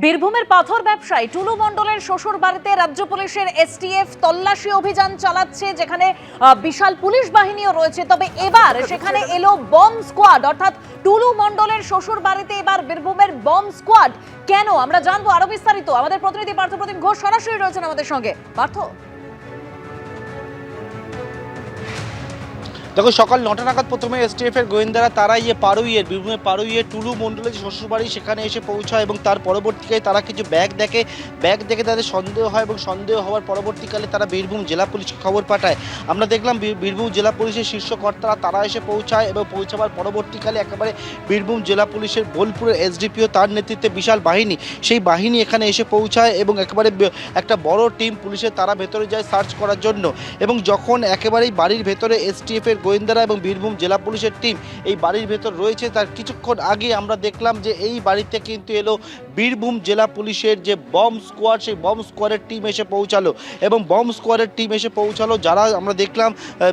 বীরভূমের পাথর ব্যবসায়ী টুলু মণ্ডলের শ্বশুর বাড়িতে রাজ্য পুলিশের এসটিএফ তল্লাশি অভিযান চালাচ্ছে, যেখানে বিশাল পুলিশ বাহিনীও রয়েছে। তবে এবার সেখানে এলো বম স্কোয়াড, অর্থাৎ টুলু মণ্ডলের শ্বশুর বাড়িতে এবার বীরভূমের বম স্কোয়াড। কেন, আমরা জানবো আরো বিস্তারিত। আমাদের প্রতিনিধি পার্থপ্রতিম ঘোষ সরাসরি রয়েছেন আমাদের সঙ্গে। পার্থ, দেখো, সকাল 9টা নাগাদ প্রথমে এসটিএফের গোয়েন্দারা তারা পাড়ুইয়ের বীরভূমের পাড়ুইয়ের টুলু মণ্ডলের যে শ্বশুরবাড়ি সেখানে এসে পৌঁছায় এবং তার পরবর্তীকালে তারা কিছু ব্যাগ দেখে তাদের সন্দেহ হয় এবং সন্দেহ হওয়ার পরবর্তীকালে তারা বীরভূম জেলা পুলিশকে খবর পাঠায়। আমরা দেখলাম বীরভূম জেলা পুলিশের শীর্ষ কর্তারা তারা এসে পৌঁছায় এবং পৌঁছাবার পরবর্তীকালে একেবারে বীরভূম জেলা পুলিশের বোলপুরের এসডিপিও তার নেতৃত্বে বিশাল বাহিনী, সেই বাহিনী এখানে এসে পৌঁছায় এবং একেবারে একটা বড় টিম পুলিশের তারা ভেতরে যায় সার্চ করার জন্য। এবং যখন একেবারেই বাড়ির ভেতরে এসটিএফের গোয়েন্দারা এবং বীরভূম জেলা পুলিশের টিম এই বাড়ির ভেতর রয়েছে, তার কিছুক্ষণ আগে আমরা দেখলাম যে এই বাড়িতে কিন্তু এলো বীরভূম জেলা পুলিশের যে বম স্কোয়াড, সেই বম স্কোয়াডের টিম এসে পৌঁছালো। এবং বম স্কোয়াডের টিম এসে পৌঁছালো, যারা আমরা দেখলাম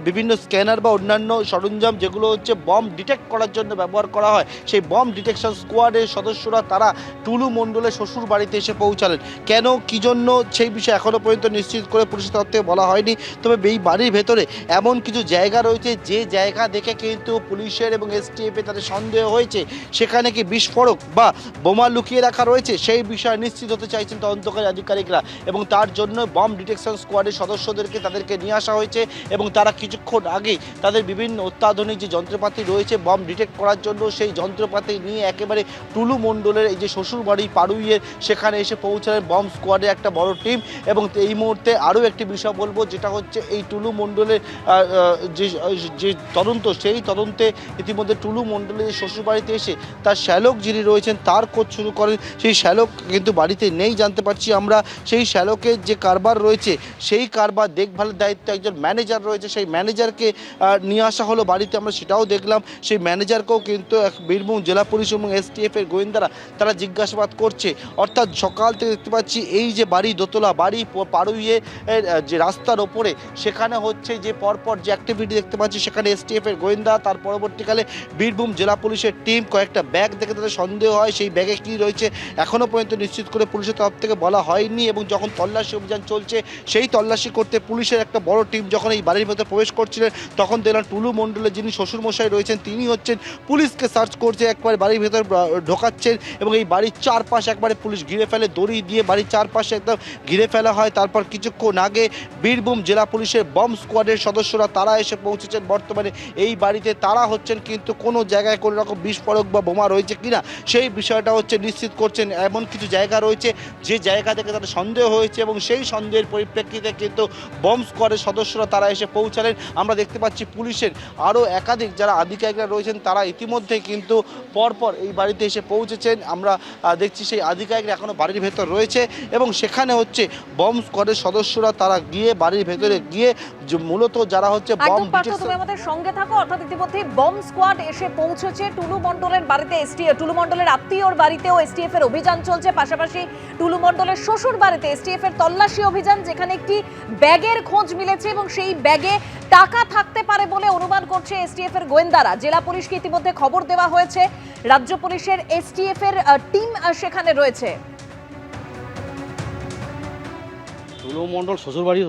বিভিন্ন স্ক্যানার বা অন্যান্য সরঞ্জাম যেগুলো হচ্ছে বম ডিটেক্ট করার জন্য ব্যবহার করা হয়, সেই বম ডিটেকশন স্কোয়াডের সদস্যরা তারা টুলু মণ্ডলের শ্বশুর বাড়িতে এসে পৌঁছালেন। কেন, কী জন্য, সেই বিষয়ে এখনও পর্যন্ত নিশ্চিত করে পুলিশের তরফ থেকে বলা হয়নি। তবে এই বাড়ির ভেতরে এমন কিছু জায়গা রয়েছে যে জায়গা দেখে কিন্তু পুলিশের এবং এসটিএফে তাদের সন্দেহ হয়েছে সেখানে কি বিস্ফোরক বা বোমা লুকিয়ে রাখা রয়েছে, সেই বিষয়ে নিশ্চিত হতে চাইছেন তদন্তকারী আধিকারিকরা। এবং তার জন্য বম ডিটেকশন স্কোয়াডের সদস্যদেরকে তাদেরকে নিয়ে আসা হয়েছে এবং তারা কিছুক্ষণ আগে তাদের বিভিন্ন অত্যাধুনিক যে যন্ত্রপাতি রয়েছে বম ডিটেক্ট করার জন্য, সেই যন্ত্রপাতি নিয়ে একেবারে টুলু মণ্ডলের এই যে শ্বশুরবাড়ি পাড়ুইয়ের সেখানে এসে পৌঁছালেন বম স্কোয়াডের একটা বড় টিম। এবং এই মুহূর্তে আরও একটি বিষয় বলবো, যেটা হচ্ছে এই টুলু মণ্ডলের যে তদন্ত, সেই তদন্তে ইতিমধ্যে টুলু মণ্ডলের শ্বশুরবাড়িতে এসে তার শ্যালক যিনি রয়েছেন তার খোঁজ শুরু করেন। সেই শ্যালক কিন্তু বাড়িতে নেই জানতে পারছি আমরা। সেই শ্যালকের যে কারবার রয়েছে, সেই কারবার দেখভালের দায়িত্ব একজন ম্যানেজার রয়েছে, সেই ম্যানেজারকে নিয়ে আসা হলো বাড়িতে, আমরা সেটাও দেখলাম। সেই ম্যানেজারকেও কিন্তু বীরভূম জেলা পুলিশ এবং এসটিএফের গোয়েন্দারা তারা জিজ্ঞাসাবাদ করছে। অর্থাৎ সকাল থেকে দেখতে পাচ্ছি এই যে বাড়ি, দোতলা বাড়ি পাড়ুইয়ে যে রাস্তার ওপরে, সেখানে হচ্ছে যে পরপর যে অ্যাক্টিভিটি দেখতে পাচ্ছি, সেখানে এসটিএফের গোয়েন্দা, তার পরবর্তীকালে বীরভূম জেলা পুলিশের টিম, কয়েকটা ব্যাগ দেখে তাদের সন্দেহ হয় সেই ব্যাগে কী রয়েছে এখনও পর্যন্ত নিশ্চিত করে পুলিশের তরফ থেকে বলা হয়নি। এবং যখন তল্লাশি অভিযান চলছে, সেই তল্লাশি করতে পুলিশের একটা বড় টিম যখন এই বাড়ির ভেতরে প্রবেশ করছিলেন, তখন দেখলাম টুলু মণ্ডলের যিনি শ্বশুরমশাই রয়েছেন তিনি হচ্ছেন পুলিশকে সার্চ করছে, একবারে বাড়ির ভেতর ঢোকাচ্ছেন এবং এই বাড়ির চারপাশ একবারে পুলিশ ঘিরে ফেলে, দড়ি দিয়ে বাড়ির চারপাশে একদম ঘিরে ফেলা হয়। তারপর কিছুক্ষণ আগে বীরভূম জেলা পুলিশের বম স্কোয়াডের সদস্যরা তারা এসে পৌঁছেছেন বর্তমানে এই বাড়িতে। তারা হচ্ছেন কিন্তু কোনো জায়গায় কোনো রকম বিস্ফোরক বা বোমা রয়েছে কিনা সেই বিষয়টা হচ্ছে নিশ্চিত করছেন। এমন কিছু জায়গা রয়েছে যে জায়গা থেকে তাদের সন্দেহ হয়েছে এবং সেই সন্দেহের পরিপ্রেক্ষিতে কিন্তু বম স্কোয়াডের সদস্যরা তারা এসে পৌঁছালেন। আমরা দেখতে পাচ্ছি পুলিশের আরও একাধিক যারা আধিকারিকরা রয়েছেন তারা ইতিমধ্যে কিন্তু পরপর এই বাড়িতে এসে পৌঁছেছেন। আমরা দেখছি সেই আধিকারিকরা এখনও বাড়ির ভেতর রয়েছে এবং সেখানে হচ্ছে বম স্কোয়াডের সদস্যরা তারা গিয়ে বাড়ির ভেতরে গিয়ে মূলত যারা হচ্ছে বম তুমি আমাদের সঙ্গে থাকো। অর্থাৎ ইতিমধ্যে বম স্কোয়াড এসে পৌঁছেছে টুলু মণ্ডলের বাড়িতে, টুলু মণ্ডলের আত্মীয়র বাড়িতেও এসটিএফ এর অভিযান চলছে, পাশাপাশি টুলু মণ্ডলের শ্বশুর বাড়িতে এসটিএফ এর তল্লাশি অভিযান, যেখানে একটি ব্যাগের খোঁজ মিলেছে এবং সেই ব্যাগে টাকা থাকতে পারে বলে অনুমান করছে এসটিএফ এর গোয়েন্দারা। জেলা পুলিশকে ইতিমধ্যে খবর দেওয়া হয়েছে, রাজ্য পুলিশের এসটিএফ এর টিম সেখানে রয়েছে। টুলু মণ্ডল শ্বশুরবাড়ি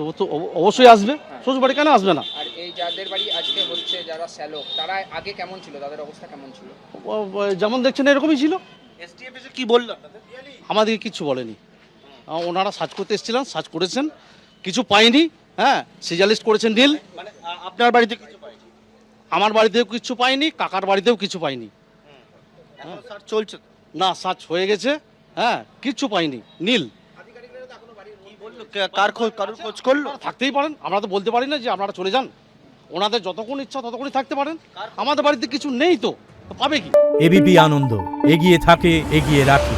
অবশ্যই আসবে, শ্বশুরবাড়ি কেন আসবে না? আর এই যাদের বাড়ি আজকে হচ্ছে, যারা শ্যালক, তারা আগে কেমন ছিল, তাদের অবস্থা কেমন ছিল? যেমন দেখছেন এরকমই ছিল। এসটিএফ এসে কি বললো? আমাদেরকে কিচ্ছু বলেনি। ওনারা সার্চ করতে এসেছিলেন, সার্চ করেছেন, কিছু পাইনি। হ্যাঁ, সিজালিস্ট করেছেন নীল। মানে আপনার বাড়িতে কিছু পাইনি? আমার বাড়িতেও কিছু পাইনি, কাকার বাড়িতেও কিছু পাইনি। এখন সার্চ চলছে না, সার্চ হয়ে গেছে। হ্যাঁ, কিচ্ছু পাইনি, নীল। কারোর খোঁজ করলো? থাকতেই পারেন, আমরা তো বলতে পারি না যে আপনারা চলে যান। ওনাদের যতক্ষণ ইচ্ছা ততক্ষণই থাকতে পারেন। আমাদের বাড়িতে কিছু নেই তো পাবে কি? এবিপি আনন্দ, এগিয়ে থাকে, এগিয়ে রাখে।